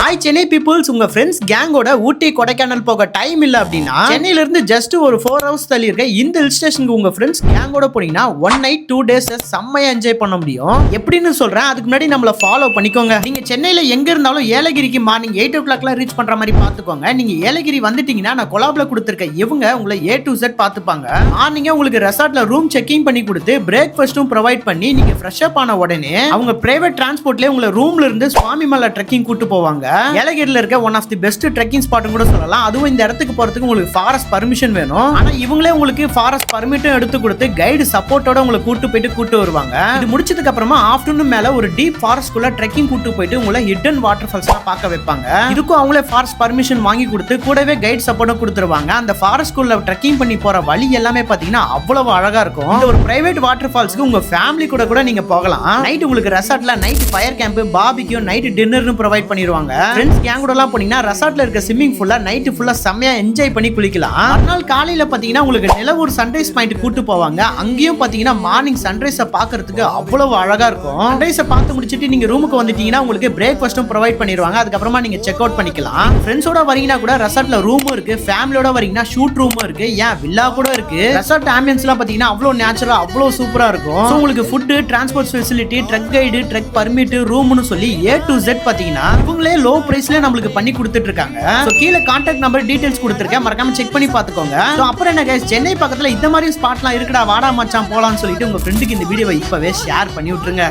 Hi Chennai peoples, உங்க friends கேங்கோட Ooty Kodaikanal போக time இல்ல அப்படின்னா சென்னையில இருந்து ஜஸ்ட் ஒரு 4 hours தள்ளி இருக்க இந்த ஹில் ஸ்டேஷனுக்கு உங்க ஃப்ரெண்ட்ஸ் கேங்கோட போனீங்கன்னா 1 night 2 days செம்மையா என்ஜாய் பண்ண முடியும். எப்படின்னு சொல்றேன், அதுக்கு முன்னாடி நம்மள ஃபாலோ பண்ணிக்கோங்க. நீங்க சென்னையில எங்க இருந்தாலும் ஏலகிரிக்கு மார்னிங் 8 o'clock ரீச் பண்ற மாதிரி பாத்துக்கோங்க. நீங்க ஏலகிரி வந்துட்டீங்கன்னா நான் கொலாப்ல கொடுத்திருக்க இவங்க உங்களை A to Z பாத்துப்பாங்க. மார்னிங் உங்களுக்கு ரெசார்ட்ல ரூம் செக்கிங் பண்ணி கொடுத்து பிரேக்ஃபாஸ்டும் ப்ரொவைட் பண்ணி நீங்க ஃப்ரெஷ் அப் ஆன உடனே அவங்க பிரைவேட் டிரான்ஸ்போர்ட்லயே உங்களை ரூம்ல இருந்து சுவாமி மலை ட்ரெக்கிங் கூட்டு போவாங்க. ஏலகிரில இருக்க one of the best trekking spot கூட சொல்லலாம். அதுவும் இந்த இடத்துக்கு போறதுக்கு உங்களுக்கு ஃபாரஸ்ட் பர்மிஷன் வேணும். ஆனா இவங்களே உங்களுக்கு ஃபாரஸ்ட் பர்மிட்டும் எடுத்து கொடுத்து கைடு சப்போர்ட்டோட உங்களை கூட்டு வருவாங்க. இது முடிச்சதுக்கு அப்புறமா ஆஃப்டர்நூன் மேல ஒரு டீப் ஃபாரஸ்ட் குள்ள ட்ரெக்கிங் கூட்டு போயிட்டு உங்களை ஹிடன் வாட்டர் ஃபால்ஸ் பார்க்க வைப்பாங்க. இதுக்கும் அவங்களே ஃபாரஸ்ட் பர்மிஷன் வாங்கி கொடுத்து கூடவே கைட் சப்போர்ட்டும் கொடுத்துருவாங்க. அந்த ஃபாரஸ்ட் குள்ள ட்ரெக்கிங் பண்ணி போற வழி எல்லாமே பாத்தீங்கன்னா அவ்வளவு அழகா இருக்கும். இந்த ஒரு பிரைவேட் வாட்டர் ஃபால்ஸ்க்கு உங்க ஃபேமிலி கூட நீங்க போகலாம். நைட் உங்களுக்கு ரெசார்ட்ல night fire camp, barbecue, night டின்னர்னு ப்ரொவைட் பண்ணிடுவாங்க. ஃப்ரெண்ட்ஸ் கேங் கூட எல்லாம் போனீங்கன்னா ரெசார்ட்ல இருக்க ஸ்விமிங் பூல்ல நைட் ஃபுல்லா செம்மையா என்ஜாய் பண்ணி குளிக்கலாம். மறுநாள் காலையில பாத்தீங்கன்னா உங்களுக்கு நிலவூர் சன்ரைஸ் பாயிண்ட் கூட்டு போவாங்க. அங்கேயும் பாத்தீங்கன்னா மார்னிங் சன்ரைஸை பாக்குறதுக்கு அவ்வளவு அழகா இருக்கும். சன்ரைஸை பார்த்து முடிச்சிட்டு நீங்க ரூமுக்கு வந்துட்டீங்கன்னா உங்களுக்கு பிரேக்ஃபாஸ்டும் ப்ரொவைட் பண்ணிடுவாங்க. அதுக்கப்புறமா நீங்க செக் அவுட் பண்ணிக்கலாம். ஃப்ரெண்ட்ஸோட வரீங்கன்னா கூட ரெசார்ட்ல ரூமும் இருக்கு, ஃபேமிலியோட வரீங்கன்னா ஷூட் ரூமும் இருக்கு, ஏன் வில்லா கூட இருக்கு. ரெசார்ட் ஆம்பியன்ஸ் எல்லாம் பாத்தீங்கன்னா அவ்வளவு நேச்சுரலா அவ்வளவு சூப்பரா இருக்கும். உங்களுக்கு food, transport facility, trek guide, trek permit, ரூம்னு சொல்லி A to Z பாத்தீங்கன்னா இவங்களே லோ பிரைஸ்ல நம்மளுக்கு பண்ணி கொடுத்துட்டு இருக்காங்க. சோ கீழ கான்டாக்ட் நம்பர் டீடைல்ஸ் கொடுத்திருக்கேன், மறக்காம செக் பண்ணி பாத்துக்கோங்க. சோ அப்புறம் என்ன गाइस, சென்னை பக்கத்துல இந்த மாதிரி ஸ்பாட்லாம் இருக்குடா, வாடா மச்சான் போலாம்னு சொல்லிட்டு உங்க ஃப்ரெண்டுக்கு இந்த வீடியோவை இப்பவே ஷேர் பண்ணி விட்டுருங்க.